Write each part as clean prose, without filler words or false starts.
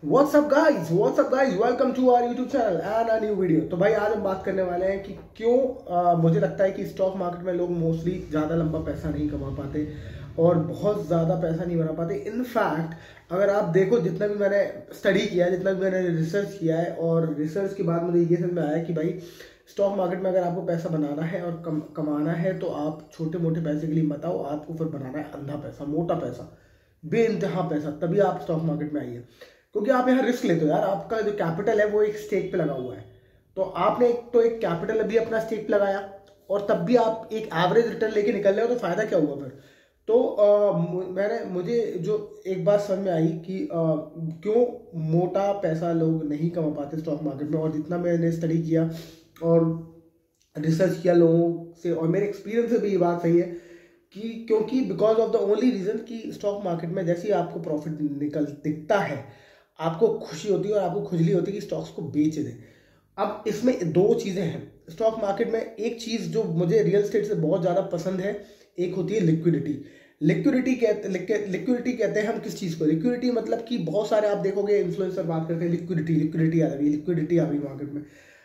WhatsApp guys, welcome to our YouTube channel and a new video. तो भाई आज हम बात करने वाले हैं कि क्यों मुझे लगता है कि स्टॉक मार्केट में लोग मोस्टली ज़्यादा लंबा पैसा नहीं कमा पाते और बहुत ज़्यादा पैसा नहीं बना पाते। इनफैक्ट अगर आप देखो, जितना भी मैंने स्टडी किया है, जितना भी मैंने रिसर्च किया है, और रिसर्च के बाद मुझे ये समझ में आया कि भाई स्टॉक मार्केट में अगर आपको पैसा बनाना है और कमाना है तो आप छोटे मोटे पैसे के लिए मत आओ, आपको फिर बनाना है अंधा पैसा, मोटा पैसा, बेइंतहा पैसा, तभी आप स्टॉक मार्केट में आइए। क्योंकि आप यहाँ रिस्क लेते हो यार, आपका जो कैपिटल है वो एक स्टेक पे लगा हुआ है। तो आपने एक कैपिटल अभी अपना स्टेक पे लगाया और तब भी आप एक एवरेज रिटर्न लेके निकल रहे हो, तो फायदा क्या हुआ फिर। तो मुझे जो एक बात समझ में आई कि क्यों मोटा पैसा लोग नहीं कमा पाते स्टॉक मार्केट में, और जितना मैंने स्टडी किया और रिसर्च किया लोगों से, और मेरे एक्सपीरियंस से भी ये बात सही है कि क्योंकि because of the only reason कि स्टॉक मार्केट में जैसे ही आपको प्रॉफिट निकल दिखता है, आपको खुशी होती है और आपको खुजली होती है कि स्टॉक्स को बेच दें। अब इसमें दो चीज़ें हैं स्टॉक मार्केट में। एक चीज़ जो मुझे रियल एस्टेट से बहुत ज़्यादा पसंद है, एक होती है लिक्विडिटी। लिक्विडिटी कहते हैं हम किस चीज़ को। लिक्विडिटी मतलब कि बहुत सारे आप देखोगे इन्फ्लुएंसर बात करते हैं लिक्विडिटी आ रही है, लिक्विडिटी आ रही है मार्केट में।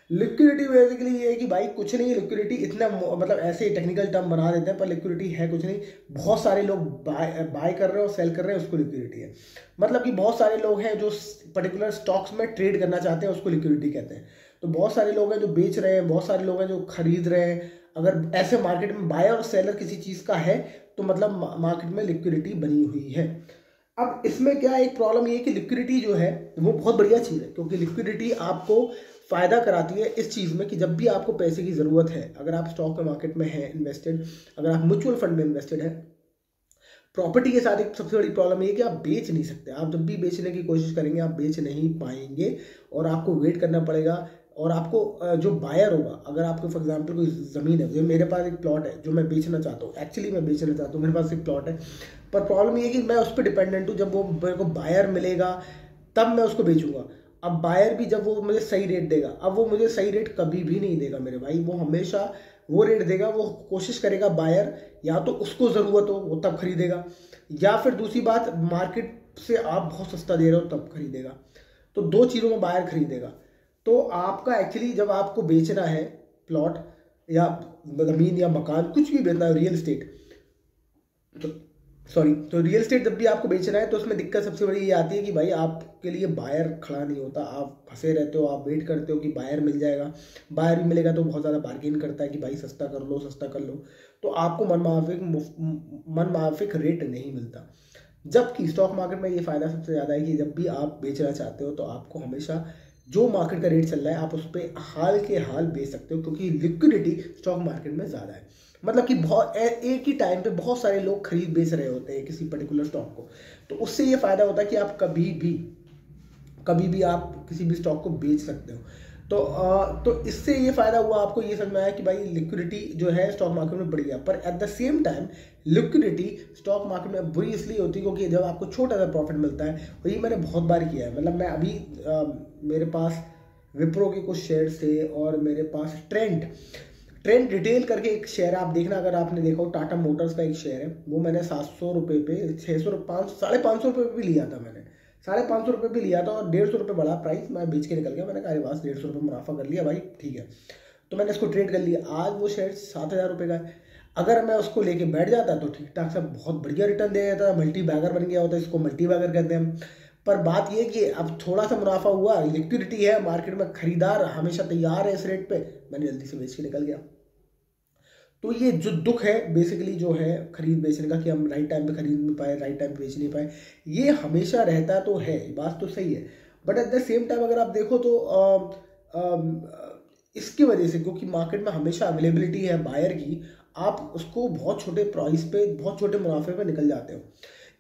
लिक्विडिटी बेसिकली ये है कि भाई कुछ नहीं, लिक्विडिटी इतना मतलब ऐसे ही टेक्निकल टर्म बना देते हैं, पर लिक्विडिटी है कुछ नहीं। बहुत सारे लोग बाय कर रहे हैं और सेल कर रहे हैं, उसको लिक्विडिटी है। मतलब कि बहुत सारे लोग हैं जो पर्टिकुलर स्टॉक्स में ट्रेड करना चाहते हैं, उसको लिक्विडिटी कहते हैं। तो बहुत सारे लोग हैं जो बेच रहे हैं, बहुत सारे लोग हैं जो खरीद रहे हैं। अगर ऐसे मार्केट में बायर और सेलर किसी चीज़ का है तो मतलब मार्केट में लिक्विडिटी बनी हुई है। अब इसमें क्या एक प्रॉब्लम ये है कि लिक्विडिटी जो है वो बहुत बढ़िया चीज़ है, क्योंकि लिक्विडिटी आपको फ़ायदा कराती है इस चीज़ में कि जब भी आपको पैसे की ज़रूरत है, अगर आप स्टॉक मार्केट में हैं इन्वेस्टेड, अगर आप म्यूचुअल फंड में इन्वेस्टेड है। प्रॉपर्टी के साथ एक सबसे बड़ी प्रॉब्लम ये है कि आप बेच नहीं सकते। आप जब भी बेचने की कोशिश करेंगे आप बेच नहीं पाएंगे और आपको वेट करना पड़ेगा। और आपको जो बायर होगा, अगर आपको फॉर एग्जांपल कोई ज़मीन है, जो मेरे पास एक प्लॉट है जो मैं बेचना चाहता हूँ, एक्चुअली मैं बेचना चाहता हूँ, मेरे पास एक प्लॉट है, पर प्रॉब्लम ये है कि मैं उस पर डिपेंडेंट हूँ। जब वो मेरे को बायर मिलेगा तब मैं उसको बेचूंगा। अब बायर भी जब वो मुझे सही रेट देगा, अब वो मुझे सही रेट कभी भी नहीं देगा मेरे भाई, वो हमेशा वो रेट देगा। वो कोशिश करेगा बायर, या तो उसको ज़रूरत हो वो तब खरीदेगा, या फिर दूसरी बात मार्केट से आप बहुत सस्ता दे रहे हो तब खरीदेगा। तो दो चीज़ों में बायर खरीदेगा। तो आपका एक्चुअली जब आपको बेचना है प्लॉट या ज़मीन या मकान, कुछ भी बेचना है, रियल एस्टेट, तो रियल एस्टेट जब भी आपको बेचना है तो उसमें दिक्कत सबसे बड़ी ये आती है कि भाई आपके लिए बायर खड़ा नहीं होता। आप फंसे रहते हो, आप वेट करते हो कि बायर मिल जाएगा। बायर भी मिलेगा तो बहुत ज़्यादा बार्गेन करता है कि भाई सस्ता कर लो, सस्ता कर लो, तो आपको मन माफिक रेट नहीं मिलता। जबकि स्टॉक मार्केट में ये फ़ायदा सबसे ज़्यादा है कि जब भी आप बेचना चाहते हो तो आपको हमेशा जो मार्केट का रेट चल रहा है आप उस पर हाल के हाल बेच सकते हो, क्योंकि लिक्विडिटी स्टॉक मार्केट में ज़्यादा है। मतलब कि बहुत एक ही टाइम पे बहुत सारे लोग खरीद बेच रहे होते हैं किसी पर्टिकुलर स्टॉक को। तो उससे ये फ़ायदा होता है कि आप कभी भी आप किसी भी स्टॉक को बेच सकते हो। तो इससे ये फ़ायदा हुआ, आपको ये समझ में आया कि भाई लिक्विडिटी जो है स्टॉक मार्केट में बढ़िया। पर at the same time liquidity stock market में बुरी इसलिए होती है क्योंकि जब आपको छोटा सा प्रॉफिट मिलता है, और ये मैंने बहुत बार किया है। मतलब मैं अभी मेरे पास विप्रो के कुछ शेयर्स थे और मेरे पास ट्रेंड रिटेल करके एक शेयर है, आप देखना अगर आपने देखा हो, टाटा मोटर्स का एक शेयर है, वो मैंने 700 रुपये पे 600 550 रुपये पे भी लिया था। मैंने 550 रुपये पे लिया था और 150 रुपये बढ़ा प्राइस, मैं बेच के निकल गया। मैंने कहा अरे बस 150 रुपये मुनाफा कर लिया भाई, ठीक है। तो मैंने इसको ट्रेड कर लिया। आज वो शेयर 7,000 रुपये का है। अगर मैं उसको लेके बैठ जाता तो ठीक ठाक सा बहुत बढ़िया रिटर्न दे देता, मल्टी बैगर बन गया होता, इसको मल्टी बैगर कहते हैं हम। पर बात ये कि अब थोड़ा सा मुनाफा हुआ, लिक्विडिटी है मार्केट में, खरीदार हमेशा तैयार है इस रेट पे, मैंने जल्दी से बेच के निकल गया। तो ये जो दुख है बेसिकली जो है खरीद बेचने का, कि हम राइट टाइम पे खरीद नहीं पाए, राइट टाइम पे बेच नहीं पाए, ये हमेशा रहता तो है, बात तो सही है। But at the same time अगर आप देखो तो इसकी वजह से, क्योंकि मार्केट में हमेशा अवेलेबिलिटी है बायर की, आप उसको बहुत छोटे प्राइस पे, बहुत छोटे मुनाफे पे निकल जाते हो।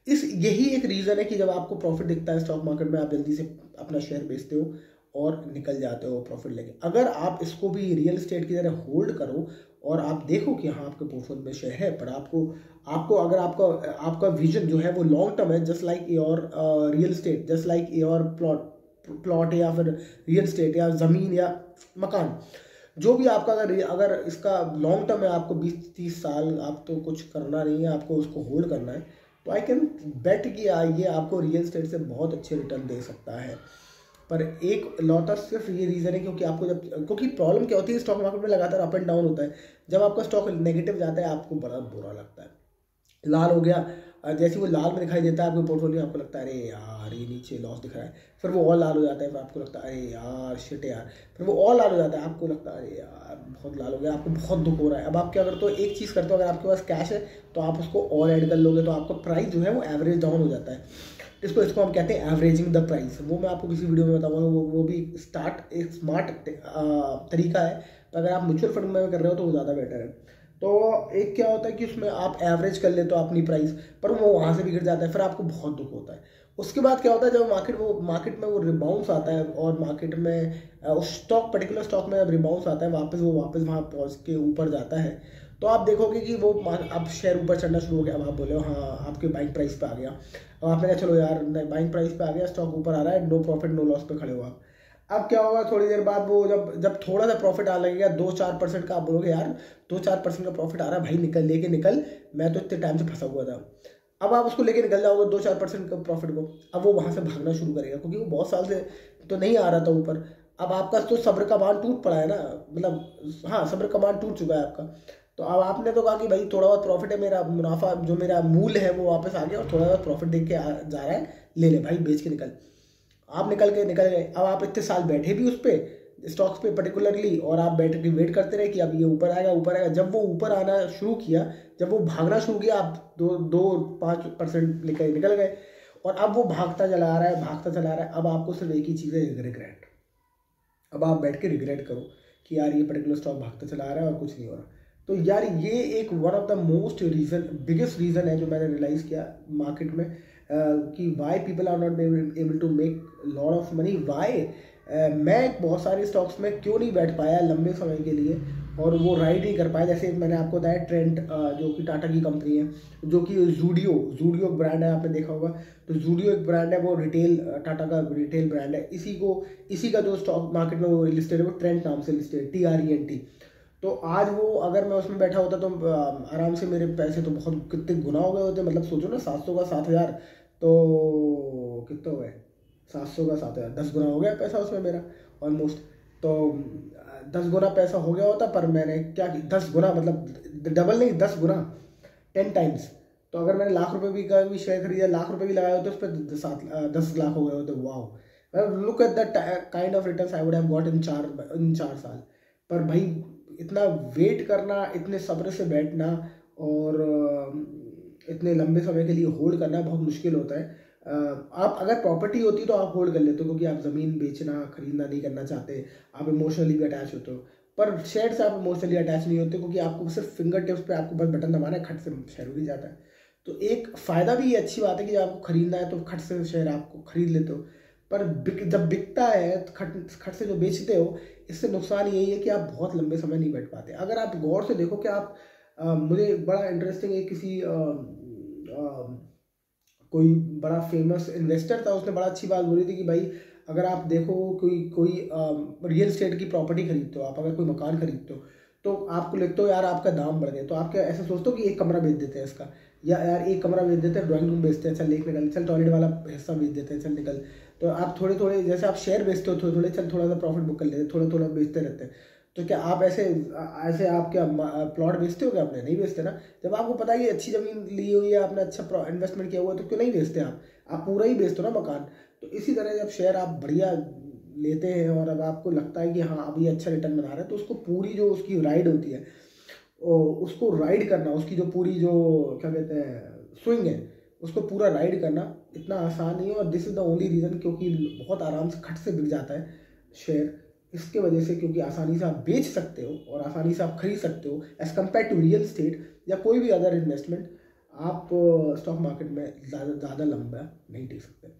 यही एक रीज़न है कि जब आपको प्रॉफिट दिखता है स्टॉक मार्केट में, आप जल्दी से अपना शेयर बेचते हो और निकल जाते हो प्रॉफिट लेके। अगर आप इसको भी रियल एस्टेट की तरह होल्ड करो और आप देखो कि हाँ आपके पोर्टफोलियो में शेयर है, पर आपको अगर आपका विजन जो है वो लॉन्ग टर्म है, just like your real estate, just like your plot या फिर रियल एस्टेट या ज़मीन या मकान, जो भी आपका अगर इसका लॉन्ग टर्म है, आपको 20-30 साल आपको कुछ करना नहीं है, आपको उसको होल्ड करना है, तो आई कैन बेट कि ये आपको रियल एस्टेट से बहुत अच्छे रिटर्न दे सकता है। पर एक लौता सिर्फ ये रीज़न है क्योंकि आपको क्योंकि प्रॉब्लम क्या होती है, स्टॉक मार्केट में लगातार अप एंड डाउन होता है। जब आपका स्टॉक नेगेटिव जाता है आपको बड़ा बुरा लगता है। लाल हो गया, जैसे वो लाल में दिखाई देता है आपके पोर्टफोलियो, आपको लगता है अरे यार ये नीचे लॉस दिख रहा है, फिर वो और लाल हो जाता है, फिर आपको लगता है अरे यार शिट यार, फिर वो और लाल हो जाता है, आपको लगता है अरे यार बहुत लाल हो गया, आपको बहुत दुख हो रहा है। अब आप क्या करते हो, एक चीज़ करते हो, अगर आपके पास कैश है तो आप उसको और ऐड कर लोगे तो आपका प्राइस जो है वो एवरेज डाउन हो जाता है। इसको हम कहते हैं एवरेजिंग द प्राइस। वो मैं आपको किसी वीडियो में बताऊंगा, वो भी एक स्मार्ट तरीका है। तो अगर आप म्यूचुअल फंड में कर रहे हो तो वो ज़्यादा बेटर है। तो एक क्या होता है कि उसमें आप एवरेज कर लेते हो अपनी प्राइस, पर वो वहाँ से भी गिर जाता है, फिर आपको बहुत दुख होता है। उसके बाद क्या होता है, जब मार्केट में वो रिबाउंस आता है और मार्केट में उस पर्टिकुलर स्टॉक में जब रिबाउंस आता है वापस वहाँ पहुँच के ऊपर जाता है, तो आप देखोगे कि वो अब शेयर ऊपर चढ़ना शुरू हो गया। अब आप बोले हाँ आपके बाइंग प्राइस पे आ गया, अब आपने कहा चलो यार बाइंग प्राइस पे आ गया, स्टॉक ऊपर आ रहा है, नो प्रॉफिट नो लॉस पे खड़े हो आप। अब क्या होगा, थोड़ी देर बाद वो जब थोड़ा सा प्रॉफिट आने लगेगा 2-4% का, आप बोलोगे यार 2-4% का प्रॉफिट आ रहा है भाई, लेके निकल, मैं तो इतने टाइम से फंसा हुआ था। अब आप उसको लेके निकल जाओगे 2-4% का प्रॉफिट को, अब वो वहाँ से भागना शुरू करेगा क्योंकि वो बहुत साल से तो नहीं आ रहा था ऊपर। अब आपका तो सब्र का बांध टूट पड़ा है ना, मतलब हाँ सब्र का बांध टूट चुका है आपका। तो अब आपने तो कहा कि भाई थोड़ा बहुत प्रॉफिट है, मेरा मुनाफा जो मेरा मूल है वो वापस आ गया और थोड़ा बहुत प्रॉफिट देख के जा रहा है, ले ले भाई बेच के निकल। आप निकल गए। अब आप इतने साल बैठे भी उस पर स्टॉक्स पे पर्टिकुलरली, और आप बैठ के वेट करते रहे कि अब ये ऊपर आएगा। जब वो ऊपर आना शुरू किया, जब वो भागना शुरू किया, आप 2-5% लेकर निकल गए और अब वो भागता चला आ रहा है। अब आपको सिर्फ एक ही चीज़ है, रिग्रेट। अब आप बैठ के रिग्रेट करो कि यार ये पर्टिकुलर स्टॉक भागता चला आ रहा है और कुछ नहीं हो रहा। तो यार ये एक one of the biggest reason है जो मैंने रियलाइज़ किया मार्केट में, कि why people are not able to make lot of money. Why मैं बहुत सारे स्टॉक्स में क्यों नहीं बैठ पाया लंबे समय के लिए और वो राइड नहीं कर पाया। जैसे मैंने आपको बताया ट्रेंड, जो कि टाटा की कंपनी है, जो कि जूडियो एक ब्रांड है, आपने देखा होगा। तो जूडियो एक ब्रांड है, वो रिटेल, टाटा का रिटेल ब्रांड है। इसी का जो स्टॉक मार्केट में वो लिस्टेड है, वो ट्रेंड नाम से लिस्टेड, TRENT। तो आज वो अगर मैं उसमें बैठा होता तो आराम से मेरे पैसे तो बहुत कितने गुना हो गए होते। मतलब सोचो ना, 700 का 7,000, तो कितना हो गए, 700 का 7,000, 10 गुना हो गया पैसा उसमें मेरा ऑलमोस्ट। तो 10 गुना पैसा हो गया होता, पर मैंने क्या 10 गुना मतलब डबल नहीं, 10 गुना, 10 टाइम्स। तो अगर मैंने लाख रुपए भी शेयर खरीदा, लाख रुपए भी लगाए होते उस पर, 10 लाख हो गए होते। Wow, look at the kind of returns I would have got in 4 साल। पर भाई इतना वेट करना, इतने सब्र से बैठना और इतने लंबे समय के लिए होल्ड करना बहुत मुश्किल होता है। आप अगर प्रॉपर्टी होती तो आप होल्ड कर लेते हो क्योंकि आप ज़मीन बेचना खरीदना नहीं करना चाहते, आप इमोशनली भी अटैच होते हो। पर शेयर से आप इमोशनली अटैच नहीं होते क्योंकि आपको सिर्फ फिंगर टिप्स पे आपको बस बटन दबाना है, खट से शेयर उड़ जाता है। तो एक फ़ायदा भी ये अच्छी बात है कि जब आपको खरीदना है तो खट से शेयर आपको खरीद लेते हो। पर जब बिकता है तो खट से जो बेचते हो, इससे नुकसान यही है कि आप बहुत लंबे समय नहीं बैठ पाते। अगर आप गौर से देखो कि आप मुझे बड़ा इंटरेस्टिंग है, किसी कोई बड़ा फेमस इन्वेस्टर था, उसने बड़ा अच्छी बात बोली थी कि भाई अगर आप देखो कोई रियल एस्टेट की प्रॉपर्टी खरीदते हो, आप अगर कोई मकान खरीदते हो तो आपको लगता हो यार आपका दाम बढ़ गया, तो आप क्या ऐसा सोचते हो कि एक कमरा बेच देते हैं इसका, या यार एक कमरा बेच देते हैं, ड्राइंग रूम बेचते हैं, चल लेके निकल, चल टॉयलेट वाला हिस्सा बेच देते हैं, चल निकल। तो आप थोड़े थोड़े, जैसे आप शेयर बेचते हो थोड़े थोड़े, चल थोड़ा सा प्रॉफिट बुक कर लेते, थोड़ा थोड़ा बेचते रहते हैं। तो क्या आप ऐसे आप क्या प्लॉट बेचते हो क्या? आपने नहीं बेचते ना। जब आपको पता है कि अच्छी ज़मीन ली हुई है, आपने अच्छा इन्वेस्टमेंट किया हुआ है, तो क्यों नहीं बेचते आप पूरा ही बेचते हो ना मकान। तो इसी तरह जब शेयर आप बढ़िया लेते हैं और अब आपको लगता है कि हाँ अभी अच्छा रिटर्न बना रहे हैं, तो उसको पूरी जो उसकी राइड होती है, उसको राइड करना, उसकी जो पूरी जो क्या कहते हैं स्विंग है, उसको पूरा राइड करना इतना आसान नहीं है। और this is the only reason क्योंकि बहुत आराम से खट से बिक जाता है शेयर, इसके वजह से, क्योंकि आसानी से आप बेच सकते हो और आसानी से आप खरीद सकते हो as compare to real estate या कोई भी अदर इन्वेस्टमेंट। आप स्टॉक मार्केट में ज़्यादा लंबा नहीं टिक सकते,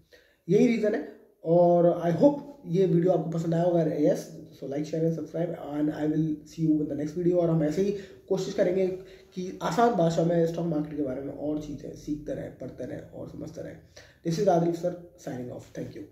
यही रीज़न है। और आई होप ये वीडियो आपको पसंद आया होगा। Yes, so like share and subscribe and I will see you in the next video. और हम ऐसे ही कोशिश करेंगे कि आसान भाषा में स्टॉक मार्केट के बारे में और चीज़ें सीखते रहें, पढ़ते रहें और समझते रहें। This is Adil sir signing off. Thank you.